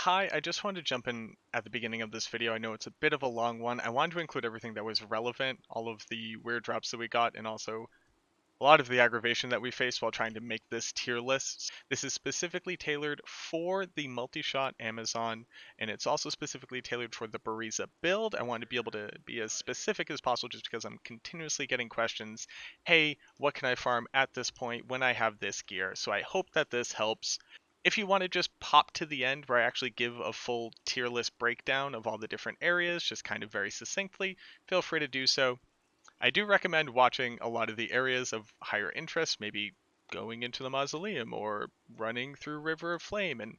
Hi, I just wanted to jump in at the beginning of this video. I know it's a bit of a long one. I wanted to include everything that was relevant, all of the weird drops that we got, and also a lot of the aggravation that we faced while trying to make this tier list. This is specifically tailored for the multi-shot Amazon, and it's also specifically tailored for the Buriza build. I wanted to be able to be as specific as possible just because I'm continuously getting questions. Hey, what can I farm at this point when I have this gear? So I hope that this helps. If you want to just pop to the end where I actually give a full tier list breakdown of all the different areas, just kind of very succinctly, feel free to do so. I do recommend watching a lot of the areas of higher interest, maybe going into the Mausoleum or running through River of Flame. And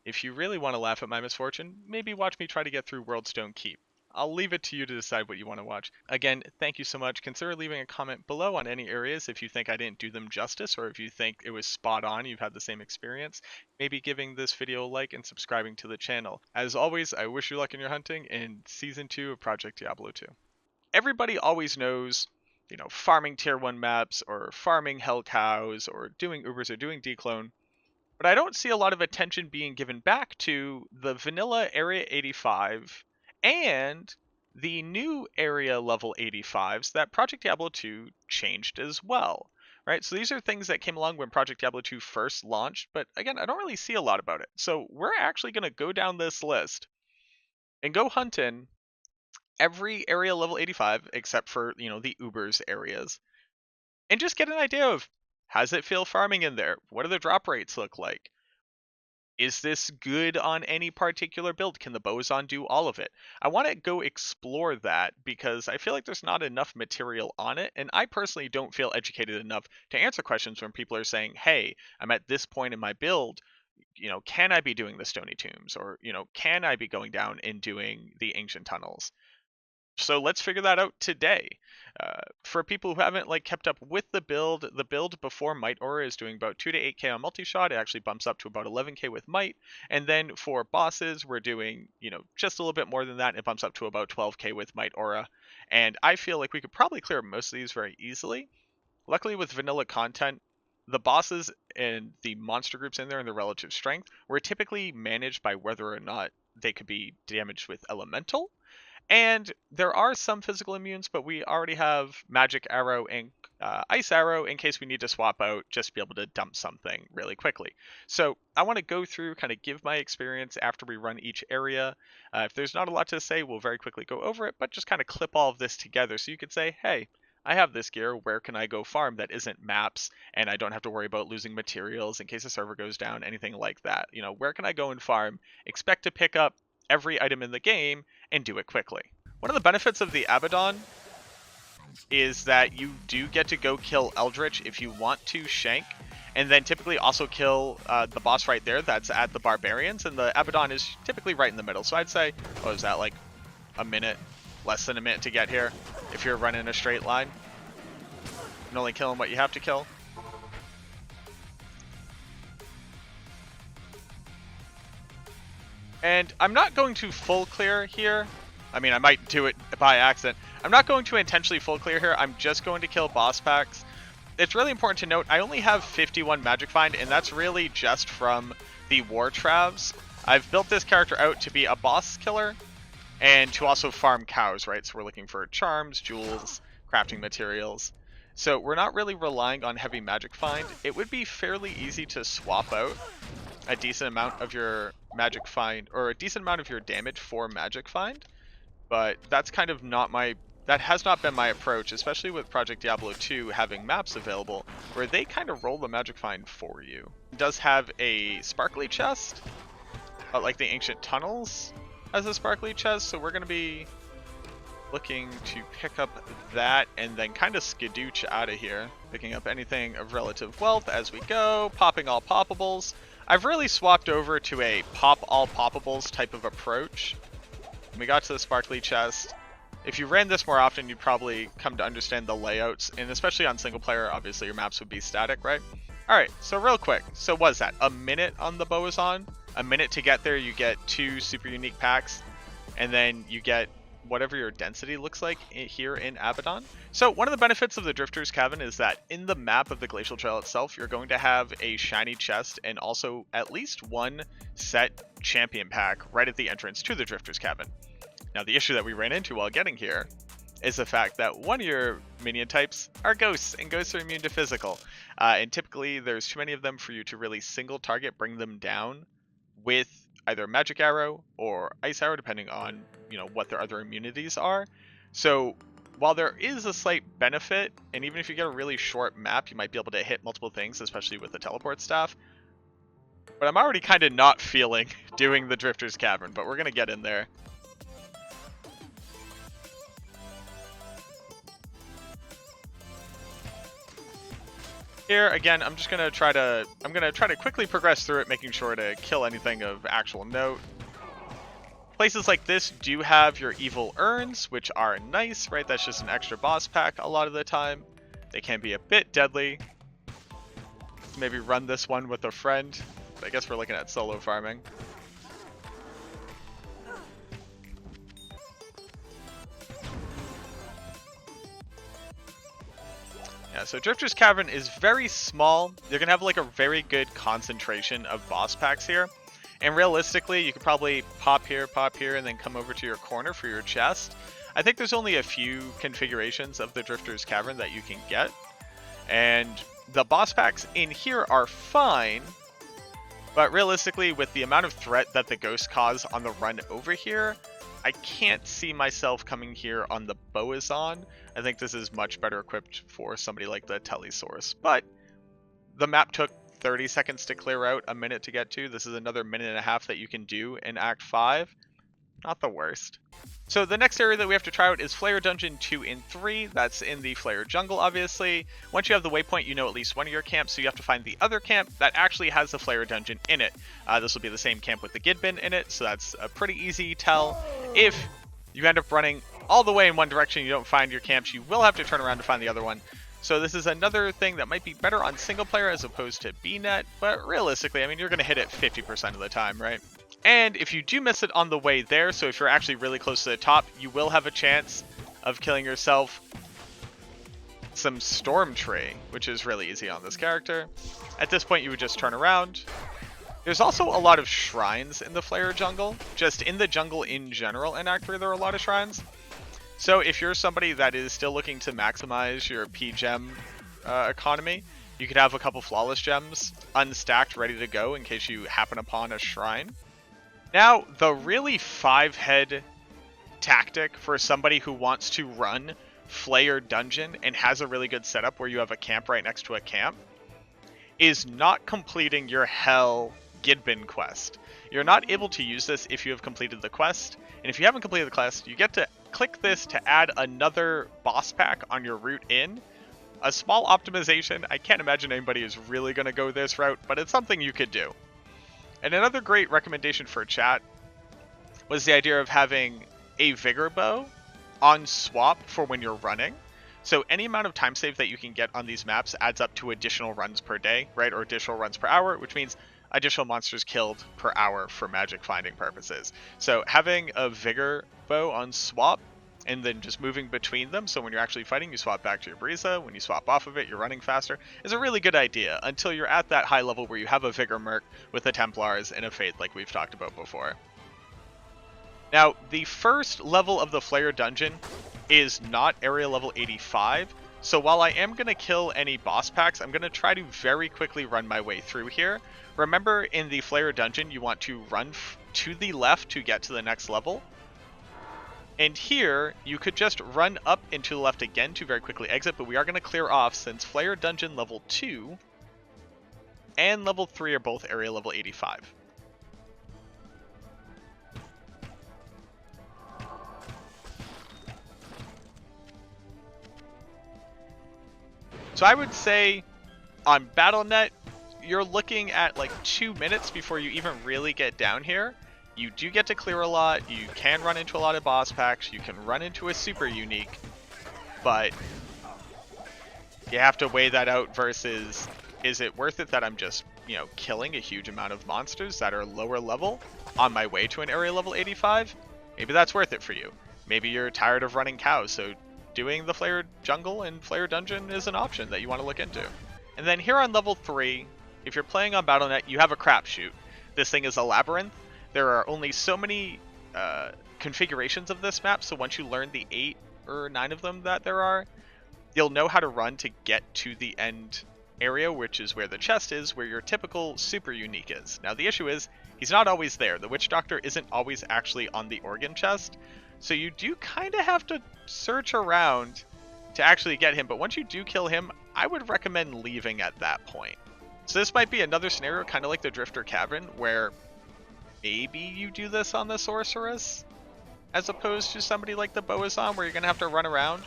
if you really want to laugh at my misfortune, maybe watch me try to get through Worldstone Keep. I'll leave it to you to decide what you want to watch. Again, thank you so much. Consider leaving a comment below on any areas if you think I didn't do them justice, or if you think it was spot on, you've had the same experience. Maybe giving this video a like and subscribing to the channel. As always, I wish you luck in your hunting in Season 2 of Project Diablo 2. Everybody always knows, farming tier 1 maps, or farming hell cows, or doing Ubers, or doing declone. But I don't see a lot of attention being given back to the vanilla Area 85 and the new area level 85s that Project Diablo 2 changed as well, right? So these are things that came along when Project Diablo 2 first launched, but again, I don't really see a lot about it. So we're actually going to go down this list and go hunting every area level 85 except for, the Ubers areas, and just get an idea of, how does it feel farming in there? What do the drop rates look like? Is this good on any particular build? Can the Bowazon do all of it? I want to go explore that because I feel like there's not enough material on it, and I personally don't feel educated enough to answer questions when people are saying, hey, I'm at this point in my build, can I be doing the Stony Tombs? Or, can I be going down and doing the Ancient Tunnels? So let's figure that out today. For people who haven't kept up with the build before Might Aura is doing about 2 to 8k on multi-shot. It actually bumps up to about 11k with Might. And then for bosses, we're doing, just a little bit more than that. It bumps up to about 12k with Might Aura. And I feel like we could probably clear most of these very easily. Luckily with vanilla content, the bosses and the monster groups in there and the relative strength were typically managed by whether or not they could be damaged with elemental. And there are some physical immunes, but we already have Magic Arrow and Ice Arrow in case we need to swap out just to be able to dump something really quickly. So I want to go through, kind of give my experience after we run each area. If there's not a lot to say, we'll very quickly go over it, but just kind of clip all of this together so you could say, hey, I have this gear, where can I go farm that isn't maps, and I don't have to worry about losing materials in case the server goes down, anything like that. Where can I go and farm, expect to pick up every item in the game, and do it quickly. One of the benefits of the Abaddon is that you do get to go kill Eldritch if you want to shank, and then typically also kill the boss right there that's at the Barbarians, and the Abaddon is typically right in the middle. So I'd say, what is that, like a minute, less than a minute to get here if you're running a straight line and only killing what you have to kill. And I'm not going to full clear here. I mean, I might do it by accident. I'm not going to intentionally full clear here. I'm just going to kill boss packs. It's really important to note, I only have 51 Magic Find, and that's really just from the War Travs. I've built this character out to be a boss killer and to also farm cows, right? So we're looking for charms, jewels, crafting materials. So we're not really relying on heavy Magic Find. It would be fairly easy to swap out a decent amount of your Magic Find, or a decent amount of your damage for Magic Find, but that's kind of not that has not been my approach, especially with Project Diablo 2 having maps available where they kind of roll the Magic Find for you. It does have a sparkly chest, like the Ancient Tunnels has a sparkly chest, so we're going to be looking to pick up that and then kind of skadooch out of here, picking up anything of relative wealth as we go, popping all poppables. I've really swapped over to a pop all poppables type of approach. When we got to the sparkly chest, if you ran this more often, you'd probably come to understand the layouts, and especially on single player, obviously your maps would be static, right? Alright, so real quick, so what is that? A minute on the Bowazon? A minute to get there, you get 2 super unique packs, and then you get whatever your density looks like here in Abaddon. So one of the benefits of the Drifter's Cavern is that in the map of the Glacial Trail itself, you're going to have a shiny chest and also at least one set champion pack right at the entrance to the Drifter's Cavern. Now the issue that we ran into while getting here is the fact that one of your minion types are ghosts, and ghosts are immune to physical. And typically there's too many of them for you to really single target, bring them down with either magic arrow or ice arrow, depending on, you know, what their other immunities are. So while there is a slight benefit, and even if you get a really short map, you might be able to hit multiple things, especially with the teleport staff. But I'm already kind of not feeling doing the Drifter's Cavern, but we're going to get in there. Here again, I'm gonna try to quickly progress through it, making sure to kill anything of actual note. Places like this do have your evil urns, which are nice, right? That's just an extra boss pack a lot of the time. They can be a bit deadly. Maybe run this one with a friend. I guess we're looking at solo farming. Yeah, so Drifter's Cavern is very small. You're gonna have like a very good concentration of boss packs here. And realistically, you could probably pop here, and then come over to your corner for your chest. I think there's only a few configurations of the Drifter's Cavern that you can get. And the boss packs in here are fine. But realistically, with the amount of threat that the ghosts cause on the run over here, I can't see myself coming here on the Bowazon. I think this is much better equipped for somebody like the Telesource. But the map took 30 seconds to clear out, a minute to get to. This is another minute and a half that you can do in Act 5. Not the worst. So the next area that we have to try out is Flayer Dungeon 2 and 3. That's in the Flayer Jungle, obviously. Once you have the waypoint, you know at least one of your camps, so you have to find the other camp that actually has the Flayer Dungeon in it. This will be the same camp with the Gidbin in it, so that's a pretty easy tell. If you end up running all the way in one direction, you don't find your camps, you will have to turn around to find the other one. So this is another thing that might be better on single player as opposed to BNet, but realistically, I mean, you're going to hit it 50% of the time, right? And if you do miss it on the way there, so if you're actually really close to the top, you will have a chance of killing yourself some Storm Tree, which is really easy on this character. At this point, you would just turn around. There's also a lot of shrines in the Flayer Jungle. Just in the jungle in general in Act 3, there are a lot of shrines. So if you're somebody that is still looking to maximize your P-Gem economy, you could have a couple Flawless Gems unstacked, ready to go in case you happen upon a shrine. Now, the really 5-head tactic for somebody who wants to run Flayer Dungeon and has a really good setup where you have a camp right next to a camp is not completing your Hell Gidbin quest. You're not able to use this if you have completed the quest, and if you haven't completed the quest, you get to click this to add another boss pack on your route in. A small optimization. I can't imagine anybody is really going to go this route, but it's something you could do. And another great recommendation for chat was the idea of having a Vigor Bow on swap for when you're running. So any amount of time save that you can get on these maps adds up to additional runs per day, right? Or additional runs per hour, which means additional monsters killed per hour for magic finding purposes. So having a Vigor Bow on swap and then just moving between them, so when you're actually fighting, you swap back to your Buriza. When you swap off of it, you're running faster, is a really good idea until you're at that high level where you have a Vigor Merc with the Templars and a Faith like we've talked about before. Now, the first level of the Flayer Dungeon is not area level 85, so while I am going to kill any boss packs, I'm going to try to very quickly run my way through here. Remember, in the Flayer Dungeon, you want to run to the left to get to the next level. And here, you could just run up and to the left again to very quickly exit, but we are going to clear off since Flayer Dungeon level 2 and level 3 are both area level 85. So I would say on Battle.net, you're looking at like 2 minutes before you even really get down here. You do get to clear a lot, you can run into a lot of boss packs, you can run into a super unique, but you have to weigh that out versus, is it worth it that I'm just, you know, killing a huge amount of monsters that are lower level on my way to an area level 85? Maybe that's worth it for you. Maybe you're tired of running cows, so doing the Flayer Jungle and Flayer Dungeon is an option that you want to look into. And then here on level 3, if you're playing on Battle.net, you have a crapshoot. This thing is a labyrinth. There are only so many configurations of this map, so once you learn the 8 or 9 of them that there are, you'll know how to run to get to the end area, which is where the chest is, where your typical super unique is. Now the issue is, he's not always there. The Witch Doctor isn't always actually on the organ chest, so you do kind of have to search around to actually get him, but once you do kill him, I would recommend leaving at that point. So this might be another scenario, kind of like the Drifter Cavern, where maybe you do this on the Sorceress, as opposed to somebody like the Bowazon, where you're going to have to run around.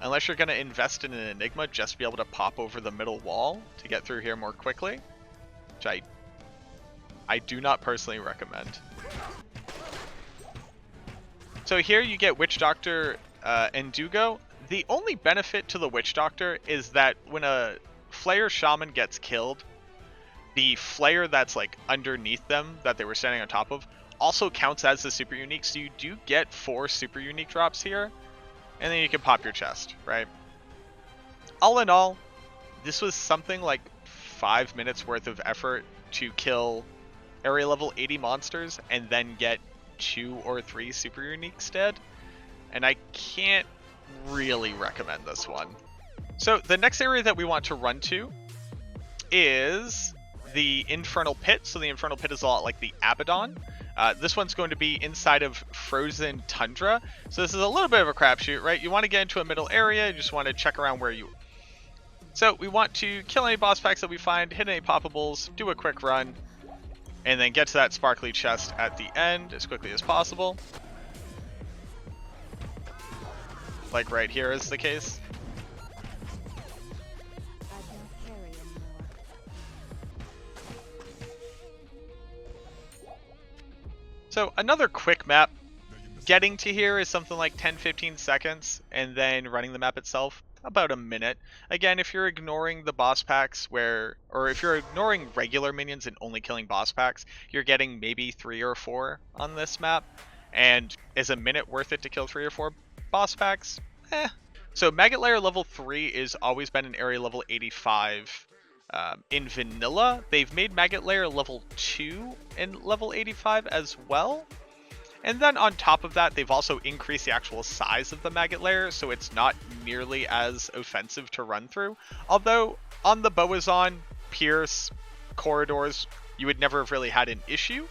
Unless you're going to invest in an Enigma just to be able to pop over the middle wall to get through here more quickly, which I do not personally recommend. So here you get Witch Doctor and Dugo. The only benefit to the Witch Doctor is that when a Flayer Shaman gets killed, the Flayer that's like underneath them that they were standing on top of also counts as the super unique, so you do get 4 super unique drops here, and then you can pop your chest, right? All in all, this was something like 5 minutes worth of effort to kill area level 80 monsters and then get 2 or 3 super uniques dead, and I can't really recommend this one. So the next area that we want to run to is the Infernal Pit. So the Infernal Pit is a lot like the Abaddon. This one's going to be inside of frozen tundra. So this is a little bit of a crapshoot, right? You want to get into a middle area. You just want to check around where you... So we want to kill any boss packs that we find, hit any poppables, do a quick run, and then get to that sparkly chest at the end as quickly as possible. Like right here is the case. So another quick map, getting to here is something like 10-15 seconds, and then running the map itself, about a minute. Again, if you're ignoring the boss packs or if you're ignoring regular minions and only killing boss packs, you're getting maybe 3 or 4 on this map. And is a minute worth it to kill 3 or 4 boss packs? So Maggot Lair level 3 is always been an area level 85. In vanilla, they've made Maggot Lair level 2 and level 85 as well. And then on top of that, they've also increased the actual size of the Maggot Lair, so it's not nearly as offensive to run through. Although on the Bowazon, Pierce, corridors, you would never have really had an issue.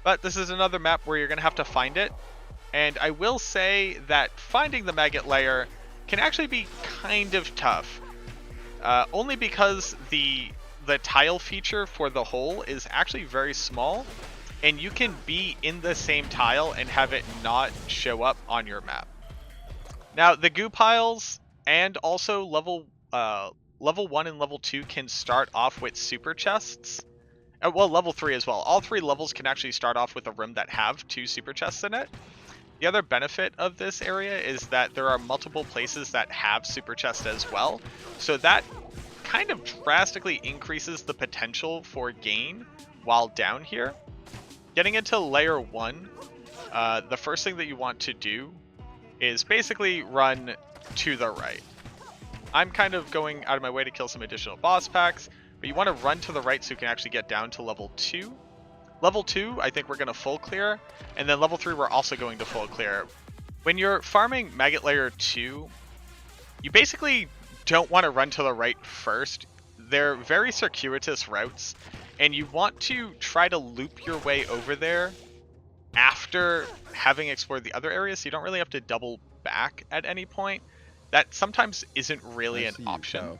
But this is another map where you're going to have to find it. And I will say that finding the Maggot Lair can actually be kind of tough. Only because the tile feature for the hole is actually very small, and you can be in the same tile and have it not show up on your map. Now the goo piles and also level 1 and level 2 can start off with super chests. Well, level 3 as well. All 3 levels can actually start off with a room that have 2 super chests in it. The other benefit of this area is that there are multiple places that have super chests as well. So that kind of drastically increases the potential for gain while down here. Getting into layer 1, the first thing that you want to do is basically run to the right. I'm kind of going out of my way to kill some additional boss packs, but you want to run to the right so you can actually get down to level 2. Level 2, I think we're going to full clear, and then level 3 we're also going to full clear. When you're farming Maggot Lair 2, you basically don't want to run to the right first. They're very circuitous routes, and you want to try to loop your way over there after having explored the other areas, so you don't really have to double back at any point. That sometimes isn't really an option.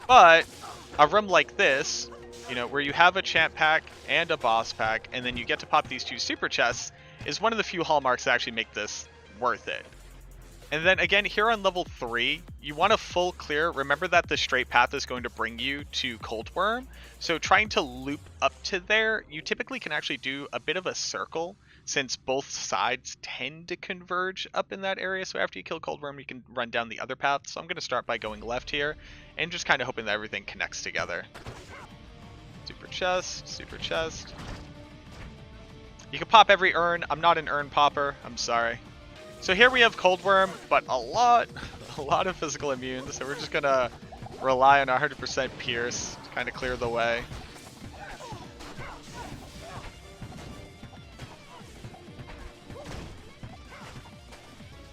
But a room like this, you know, where you have a champ pack and a boss pack, and then you get to pop these 2 super chests, is one of the few hallmarks that actually make this worth it. And then again, here on level 3, you want to full clear. Remember that the straight path is going to bring you to Cold Worm. So trying to loop up to there, you typically can actually do a bit of a circle, since both sides tend to converge up in that area. So after you kill Cold Worm, you can run down the other path. So I'm going to start by going left here, and just kind of hoping that everything connects together. Super chest, super chest. You can pop every urn. I'm not an urn popper. I'm sorry. So here we have Cold Worm, but a lot of physical immune. So we're just gonna rely on our 100% Pierce to kind of clear the way.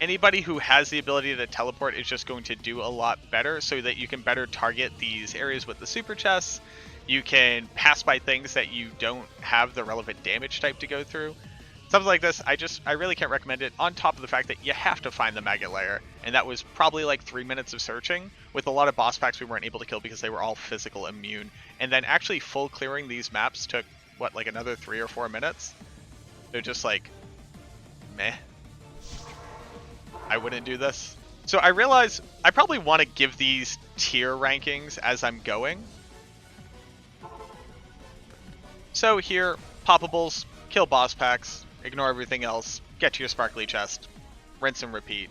Anybody who has the ability to teleport is just going to do a lot better, so that you can better target these areas with the super chests. You can pass by things that you don't have the relevant damage type to go through. Something like this, I really can't recommend it, on top of the fact that you have to find the Maggot Lair, and that was probably like 3 minutes of searching. With a lot of boss packs we weren't able to kill because they were all physical immune. And then actually full clearing these maps took, what, like another 3 or 4 minutes? They're just like, meh. I wouldn't do this. So I realize I probably want to give these tier rankings as I'm going. So here, poppables, kill boss packs, ignore everything else, get to your sparkly chest, rinse and repeat.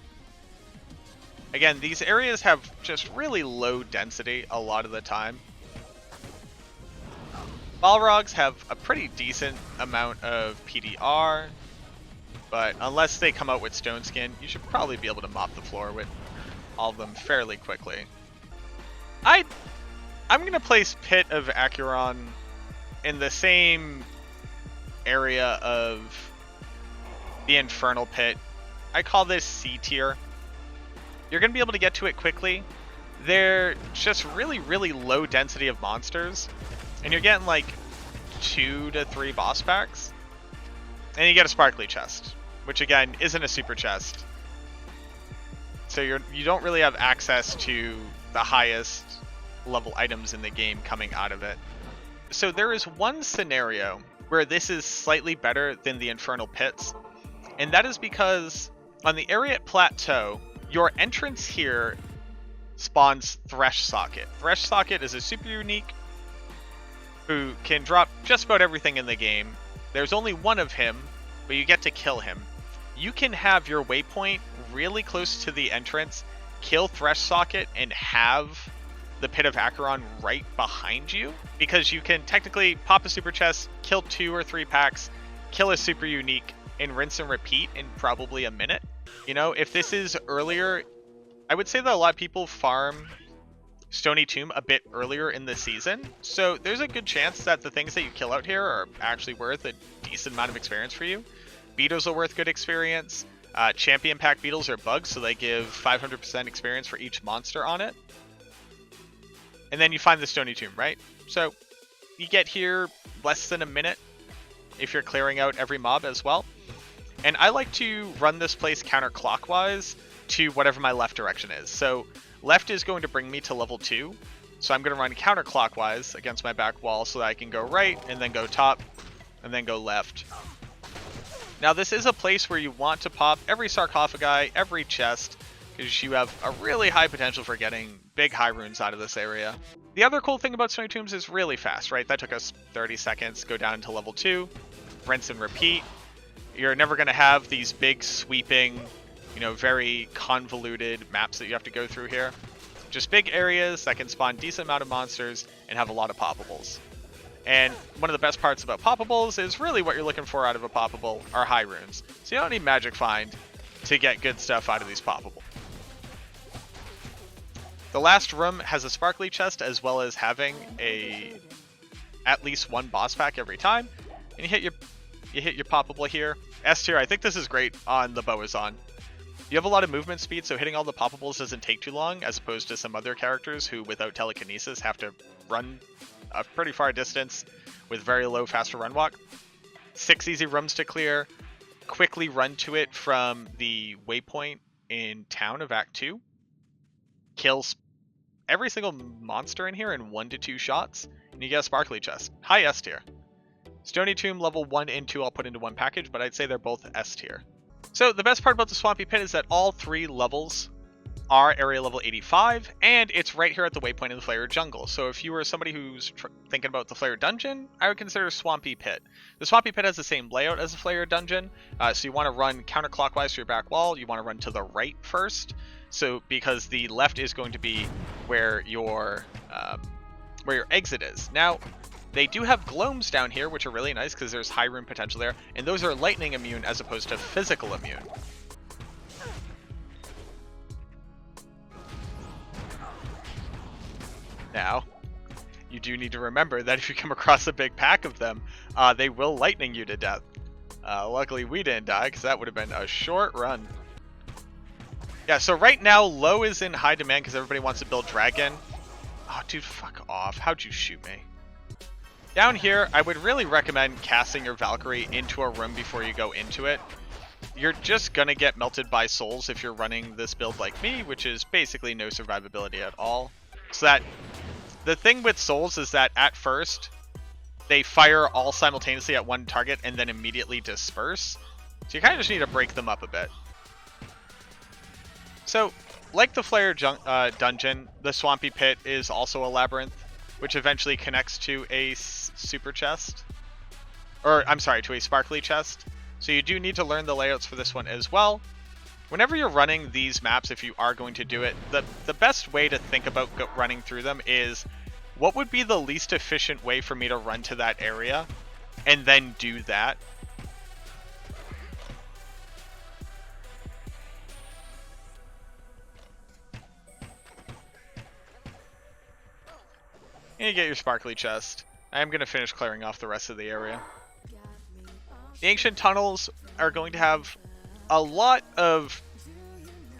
Again, these areas have just really low density a lot of the time. Balrogs have a pretty decent amount of PDR, but unless they come out with Stone Skin, you should probably be able to mop the floor with all of them fairly quickly. I'm going to place Pit of Acheron in the same area of the Infernal Pit. I call this C tier. You're going to be able to get to it quickly. They're just really, really low density of monsters, and you're getting like 2 to 3 boss packs, and you get a sparkly chest, which again isn't a super chest. So you don't really have access to the highest level items in the game coming out of it. So there is one scenario where this is slightly better than the Infernal Pits, and that is because on the Ariat Plateau, your entrance here spawns Thresh Socket. Thresh Socket is a super unique who can drop just about everything in the game. There's only one of him, but you get to kill him. You can have your waypoint really close to the entrance, kill Thresh Socket, and have the Pit of Acheron right behind you, because you can technically pop a super chest, kill 2 or 3 packs, kill a super unique, and rinse and repeat in probably a minute. You know, if this is earlier, I would say that a lot of people farm Stony Tomb a bit earlier in the season, so there's a good chance that the things that you kill out here are actually worth a decent amount of experience for you. Beetles are worth good experience. Champion pack beetles are bugs, so they give 500% experience for each monster on it. And then you find the Stony Tomb, right? So you get here less than a minute if you're clearing out every mob as well. And I like to run this place counterclockwise to whatever my left direction is. So left is going to bring me to level 2. So I'm going to run counterclockwise against my back wall so that I can go right and then go top and then go left. Now this is a place where you want to pop every sarcophagi, every chest, because you have a really high potential for getting big high runes out of this area. The other cool thing about Stony Tombs is really fast, right? That took us 30 seconds, go down to level 2, rinse and repeat. You're never going to have these big sweeping, you know, very convoluted maps that you have to go through here. Just big areas that can spawn decent amount of monsters and have a lot of poppables. And one of the best parts about poppables is really what you're looking for out of a poppable are high runes. So you don't need Magic Find to get good stuff out of these poppables. The last room has a sparkly chest, as well as having at least 1 boss pack every time. And you hit your poppable here. S tier, I think this is great on the Bowazon. You have a lot of movement speed, so hitting all the poppables doesn't take too long, as opposed to some other characters who, without telekinesis, have to run a pretty far distance with very low faster run walk. 6 easy rooms to clear. Quickly run to it from the waypoint in town of Act 2. Kills every single monster in here in 1 to 2 shots, and you get a sparkly chest. High S tier. Stony Tomb level 1 and 2 I'll put into one package, but I'd say they're both S tier. So the best part about the Swampy Pit is that all 3 levels are area level 85, and it's right here at the waypoint in the Flayer Jungle. So if you were somebody who's thinking about the Flayer Dungeon, I would consider Swampy Pit. The Swampy Pit has the same layout as the Flayer Dungeon, so you want to run counterclockwise to your back wall. You want to run to the right first, so because the left is going to be where your exit is. Now, They do have gloams down here, which are really nice because there's high rune potential there, and those are lightning immune as opposed to physical immune. Now, you do need to remember that if you come across a big pack of them, they will lightning you to death. Luckily we didn't die, because that would have been a short run. Yeah, so right now, low is in high demand because everybody wants to build dragon. Oh, dude, fuck off. How'd you shoot me? Down here, I would really recommend casting your Valkyrie into a room before you go into it. You're just gonna get melted by souls if you're running this build like me, which is basically no survivability at all. So that, the thing with souls is that at first, they fire all simultaneously at one target and then immediately disperse. So you kind of just need to break them up a bit. So, like the Flayer Dungeon, the Swampy Pit is also a labyrinth, which eventually connects to a super chest. Or, I'm sorry, to a sparkly chest. So you do need to learn the layouts for this one as well. Whenever you're running these maps, if you are going to do it, the best way to think about running through them is, what would be the least efficient way for me to run to that area, and then do that. And you get your sparkly chest. I am going to finish clearing off the rest of the area. The ancient tunnels are going to have a lot of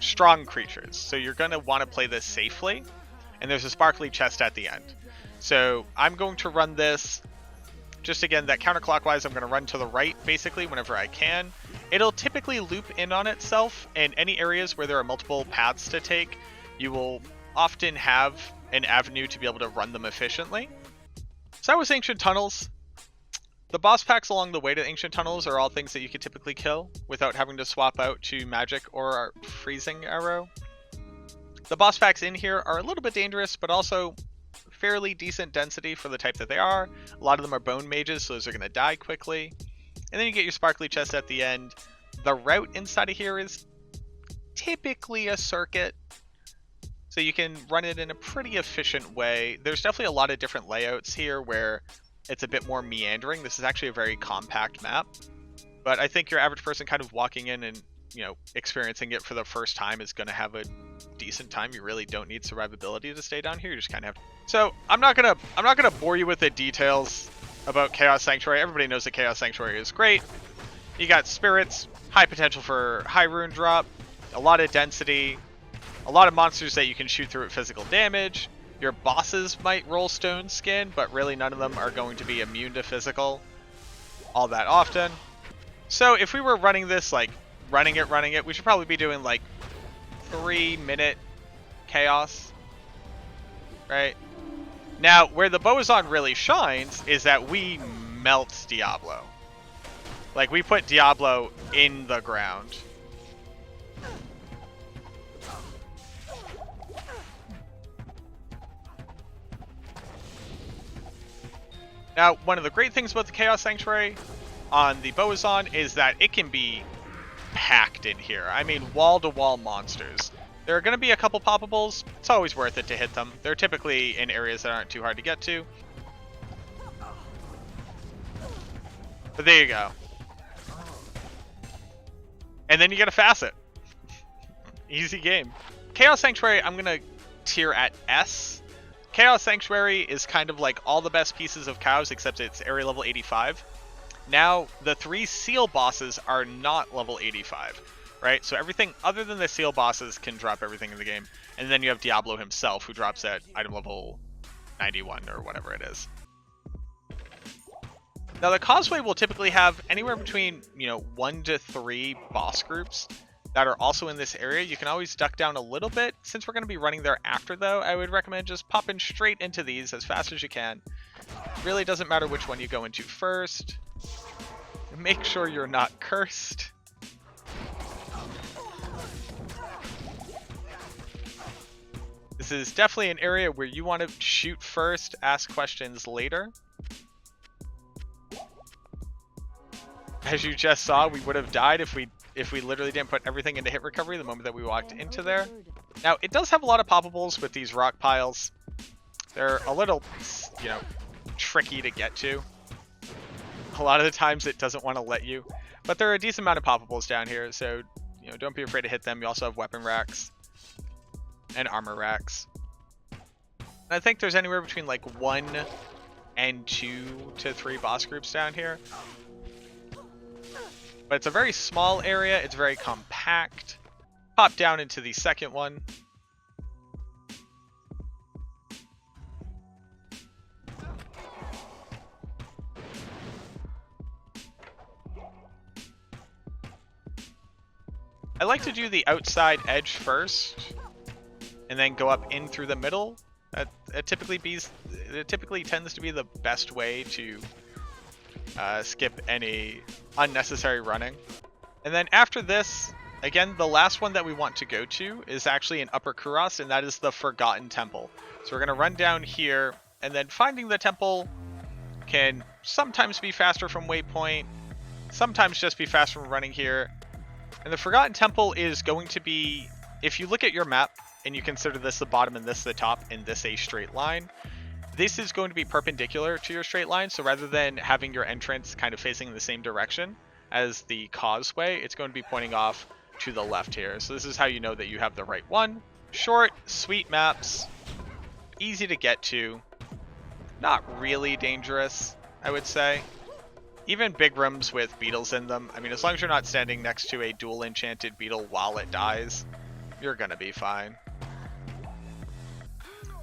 strong creatures, so you're going to want to play this safely, and there's a sparkly chest at the end. So I'm going to run this, just again, that counterclockwise, I'm going to run to the right, basically, whenever I can. It'll typically loop in on itself, and any areas where there are multiple paths to take, you will often have an avenue to be able to run them efficiently. So that was Ancient Tunnels. The boss packs along the way to Ancient Tunnels are all things that you could typically kill without having to swap out to Magic or Freezing Arrow. The boss packs in here are a little bit dangerous, but also fairly decent density for the type that they are. A lot of them are bone mages, so those are going to die quickly. And then you get your sparkly chest at the end. The route inside of here is typically a circuit, so you can run it in a pretty efficient way. There's definitely a lot of different layouts here where it's a bit more meandering. This is actually a very compact map, but I think your average person kind of walking in and, you know, experiencing it for the first time is going to have a decent time. You really don't need survivability to stay down here. You just kind of have. So I'm not gonna bore you with the details about Chaos Sanctuary. Everybody knows that Chaos Sanctuary is great. You got spirits, high potential for high rune drop, a lot of density, a lot of monsters that you can shoot through at physical damage. Your bosses might roll stone skin, but really none of them are going to be immune to physical all that often. So if we were running this, like running it, we should probably be doing like 3-minute chaos, right? Now, where the Bowazon really shines is that we melt Diablo. Like, we put Diablo in the ground. Now, one of the great things about the Chaos Sanctuary on the Bowazon is that it can be packed in here. I mean, wall-to-wall monsters. There are going to be a couple poppables. It's always worth it to hit them. They're typically in areas that aren't too hard to get to. But there you go. And then you get a facet. Easy game. Chaos Sanctuary, I'm going to tier at S. Chaos Sanctuary is kind of like all the best pieces of cows, except it's area level 85. Now, the 3 seal bosses are not level 85, right? So everything other than the seal bosses can drop everything in the game. And then you have Diablo himself, who drops at item level 91 or whatever it is. Now, the Causeway will typically have anywhere between, 1 to 3 boss groups that are also in this area. You can always duck down a little bit. Since we're going to be running there after, though, I would recommend just popping straight into these as fast as you can. It really doesn't matter which one you go into first. Make sure you're not cursed. This is definitely an area where you want to shoot first, ask questions later. As you just saw, we would have died if we literally didn't put everything into hit recovery the moment that we walked into there. Now, it does have a lot of poppables with these rock piles. They're a little, tricky to get to. A lot of the times it doesn't want to let you. But there are a decent amount of poppables down here, so don't be afraid to hit them. You also have weapon racks and armor racks. And I think there's anywhere between like 1 and 2 to 3 boss groups down here. But it's a very small area, it's very compact. Pop down into the second one. I like to do the outside edge first, and then go up in through the middle. It typically tends to be the best way to skip any unnecessary running. And then after this, again, the last one that we want to go to is actually in Upper Kuros, and that is the Forgotten Temple. So we're going to run down here, and then finding the temple can sometimes be faster from waypoint, sometimes just be faster from running here. And the Forgotten Temple is going to be, if you look at your map and you consider this the bottom and this the top and this a straight line, this is going to be perpendicular to your straight line. So rather than having your entrance kind of facing in the same direction as the causeway, it's going to be pointing off to the left here. So this is how you know that you have the right one. Short, sweet maps, easy to get to, not really dangerous, I would say. Even big rooms with beetles in them, I mean, as long as you're not standing next to a dual enchanted beetle while it dies, you're gonna be fine.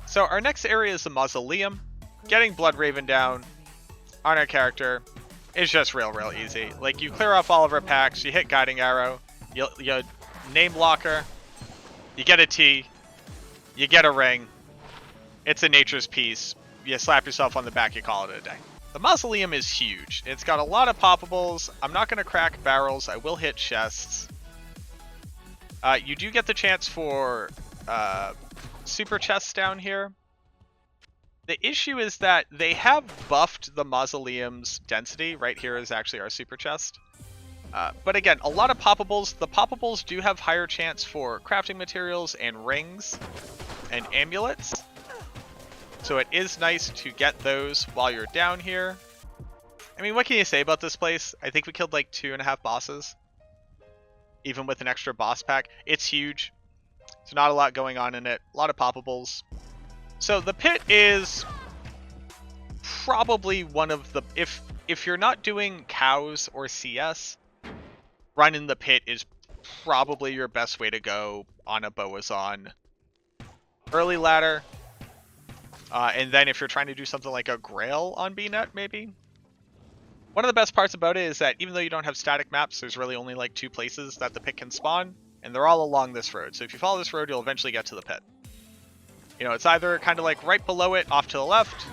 So our next area is the Mausoleum. Getting Bloodraven down on our character is just real easy. Like, you clear off all of our packs, you hit Guiding Arrow, you name Locker, you get a T, you get a ring, it's a nature's piece, you slap yourself on the back, you call it a day. The Mausoleum is huge. It's got a lot of poppables. I'm not going to crack barrels. I will hit chests. You do get the chance for super chests down here. The issue is that they have buffed the Mausoleum's density. Right here is actually our super chest. But again, a lot of poppables. The poppables do have higher chance for crafting materials and rings and amulets. So it is nice to get those while you're down here. I mean, what can you say about this place? I think we killed like 2.5 bosses. Even with an extra boss pack. It's huge. There's not a lot going on in it. A lot of poppables. So the pit is probably one of the... If you're not doing cows or CS, running the pit is probably your best way to go on a Bowazon. Early ladder. And then if you're trying to do something like a Grail on BNet, maybe. One of the best parts about it is that even though you don't have static maps, there's really only like 2 places that the pit can spawn, and they're all along this road. So if you follow this road, you'll eventually get to the pit. It's either kind of like right below it off to the left,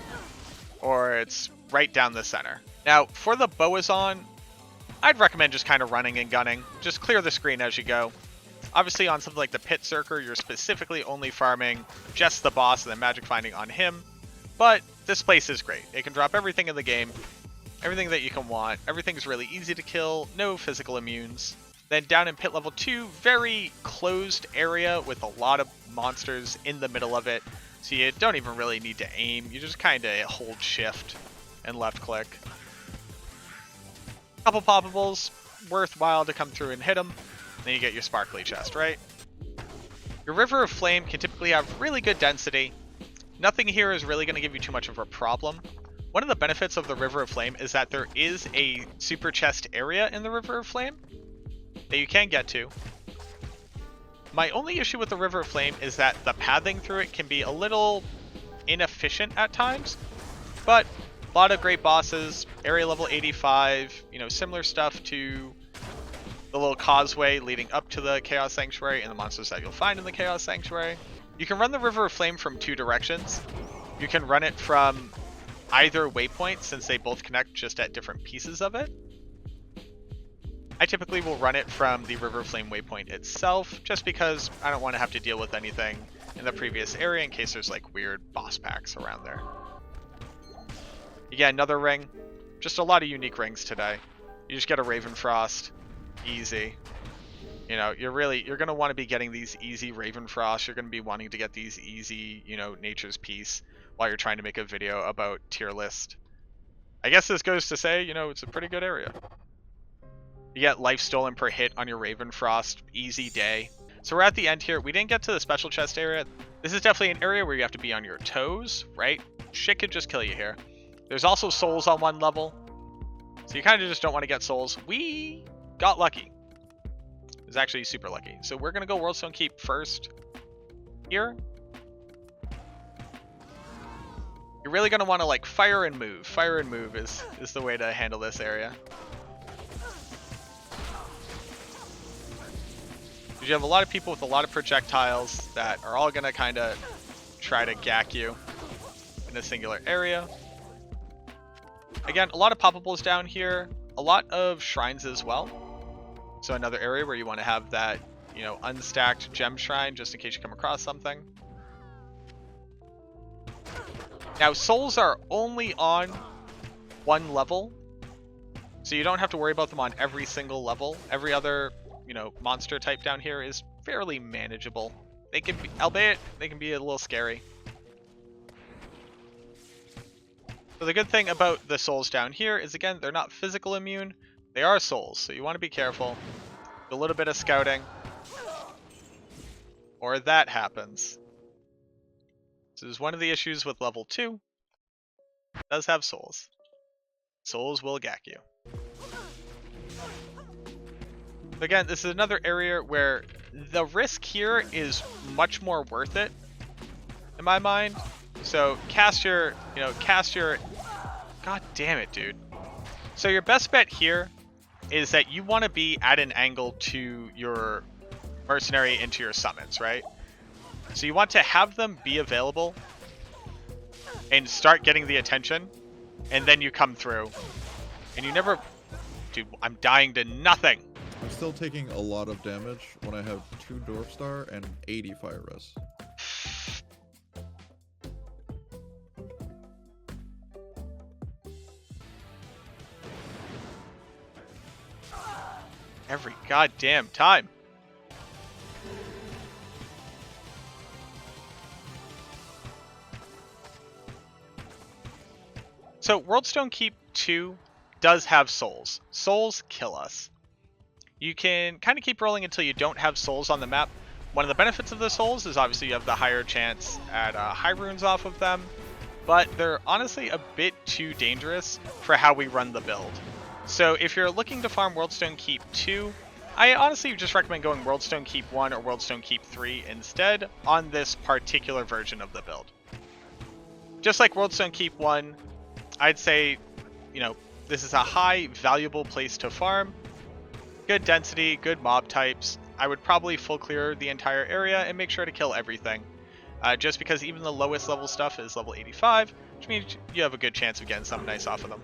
or it's right down the center. Now, for the Bowazon, I'd recommend just kind of running and gunning. Just clear the screen as you go. Obviously, on something like the Pit Circer, you're specifically only farming just the boss and then magic finding on him. But this place is great. It can drop everything in the game, everything that you can want. Everything's really easy to kill, no physical immunes. Then down in Pit Level 2, very closed area with a lot of monsters in the middle of it. So you don't even really need to aim. You just kind of hold shift and left click. Couple poppables, worthwhile to come through and hit them. Then you get your sparkly chest, right? Your River of Flame can typically have really good density. Nothing here is really going to give you too much of a problem. One of the benefits of the River of Flame is that there is a super chest area in the River of Flame that you can get to. My only issue with the River of Flame is that the pathing through it can be a little inefficient at times, but a lot of great bosses, area level 85, similar stuff to the little causeway leading up to the Chaos Sanctuary and the monsters that you'll find in the Chaos Sanctuary. You can run the River of Flame from 2 directions. You can run it from either waypoint, since they both connect just at different pieces of it. I typically will run it from the River of Flame waypoint itself, just because I don't want to have to deal with anything in the previous area in case there's like weird boss packs around there. You get another ring. Just a lot of unique rings today. You just get a Ravenfrost. Easy. You're going to want to be getting these easy Ravenfrost. You're going to be wanting to get these easy, Nature's Peace. while you're trying to make a video about tier list. I guess this goes to say, you know, it's a pretty good area. You get life stolen per hit on your Ravenfrost, easy day. So we're at the end here. We didn't get to the special chest area. This is definitely an area where you have to be on your toes, right? Shit could just kill you here. There's also souls on one level. So you kind of just don't want to get souls. We got lucky. It was actually super lucky. So we're going to go Worldstone Keep first here. You're really going to want to like fire and move. Fire and move is the way to handle this area. You have a lot of people with a lot of projectiles that are all going to kind of try to gack you in a singular area. Again, a lot of poppables down here, a lot of shrines as well. So another area where you want to have that, you know, unstacked gem shrine just in case you come across something. Now, souls are only on one level, so you don't have to worry about them on every single level. Every other, you know, monster type down here is fairly manageable. They can be, albeit they can be a little scary. So the good thing about the souls down here is, again, they're not physical immune. They are souls, so you want to be careful. A little bit of scouting, or that happens. This is one of the issues with level 2. It does have souls. Souls will gack you. Again, this is another area where the risk here is much more worth it, in my mind. So cast your, God damn it, dude. So your best bet here is that you want to be at an angle to your mercenary into your summons, right? So you want to have them be available and start getting the attention, and then you come through. And you never... Dude, I'm dying to nothing. I'm still taking a lot of damage when I have 2 Dwarf Star and 80 Fire Res. Every goddamn time. So Worldstone Keep 2 does have souls. Souls kill us. You can kind of keep rolling until you don't have souls on the map. One of the benefits of the souls is obviously you have the higher chance at high runes off of them, but they're honestly a bit too dangerous for how we run the build. So if you're looking to farm Worldstone Keep 2, I honestly just recommend going Worldstone Keep 1 or Worldstone Keep 3 instead on this particular version of the build. Just like Worldstone Keep 1, I'd say, you know, this is a high valuable place to farm. Good density, good mob types. I would probably full clear the entire area and make sure to kill everything. Just because even the lowest level stuff is level 85, which means you have a good chance of getting something nice off of them.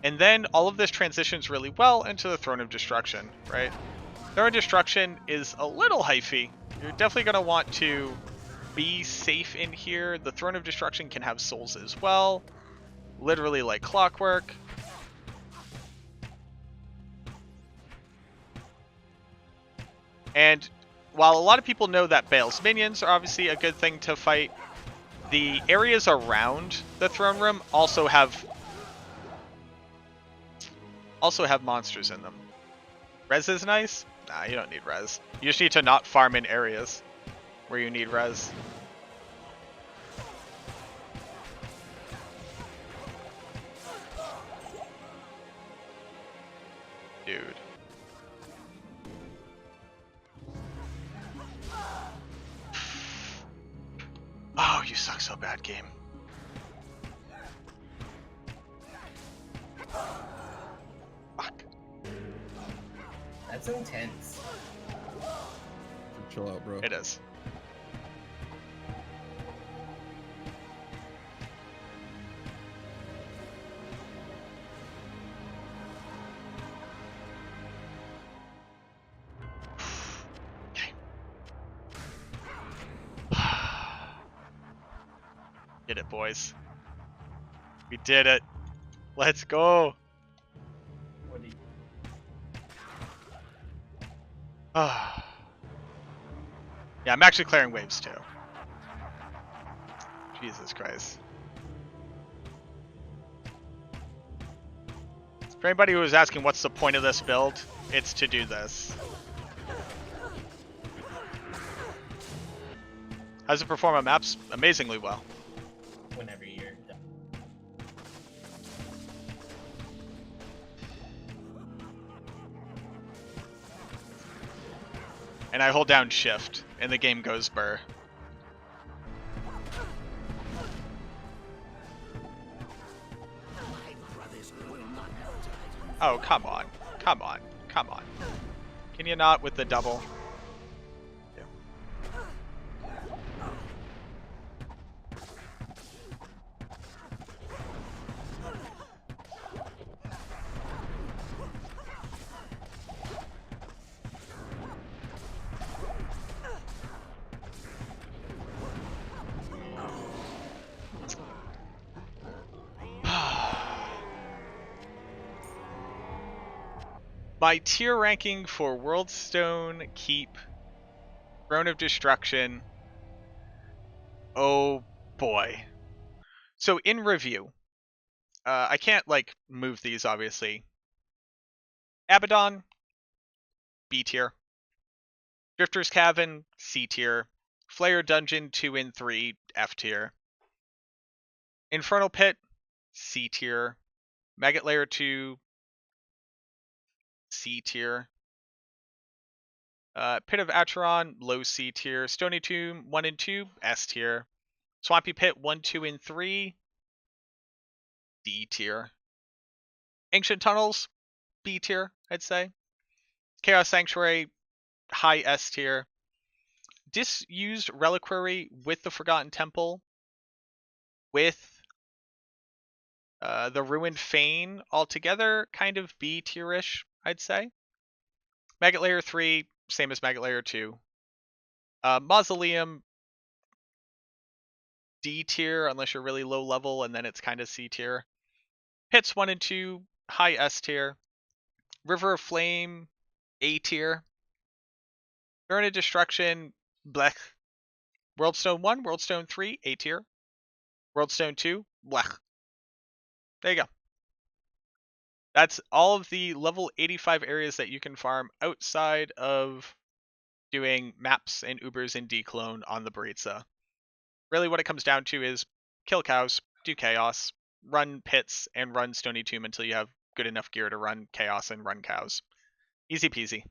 And then all of this transitions really well into the Throne of Destruction, right? Throne of Destruction is a little hyphy. You're definitely going to want to be safe in here. The Throne of Destruction can have souls as well. Literally like clockwork. And while a lot of people know that Baal's minions are obviously a good thing to fight, the areas around the throne room also have monsters in them. Res is nice? Nah, you don't need res. You just need to not farm in areas where you need res. Dude. Oh, you suck so bad, game. Fuck. That's intense. Chill out, bro. It is. Did it, boys. We did it. Let's go. What do you... Yeah, I'm actually clearing waves too. Jesus Christ. For anybody who was asking what's the point of this build, it's to do this. How does it perform on maps? Amazingly well. Whenever you're done. And I hold down shift, and the game goes burr. Oh, come on. Come on. Come on. Can you not with the double? Yeah. My tier ranking for Worldstone, Keep, Throne of Destruction. Oh boy. So in review, I can't like move these obviously. Abaddon, B tier. Drifter's Cavern, C tier. Flayer Dungeon 2 and 3, F tier. Infernal Pit, C tier. Maggot Lair 2, C tier. Pit of Acheron, low C tier. Stony Tomb 1 and 2, S tier. Swampy Pit 1, 2, and 3, D tier. Ancient Tunnels, B tier, I'd say. Chaos Sanctuary, high S tier. Disused Reliquary with the Forgotten Temple, with the Ruined Fane altogether, kind of B tier-ish, I'd say. Maggot Lair 3, same as Maggot Lair 2. Mausoleum, D tier, unless you're really low level, and then it's kind of C tier. Pits 1 and 2, high S tier. River of Flame, A tier. Urn of Destruction, blech. Worldstone 1, Worldstone 3, A tier. Worldstone 2, blech. There you go. That's all of the level 85 areas that you can farm outside of doing maps and Ubers and Declone on the Buriza. Really what it comes down to is kill cows, do chaos, run pits, and run Stony Tomb until you have good enough gear to run chaos and run cows. Easy peasy.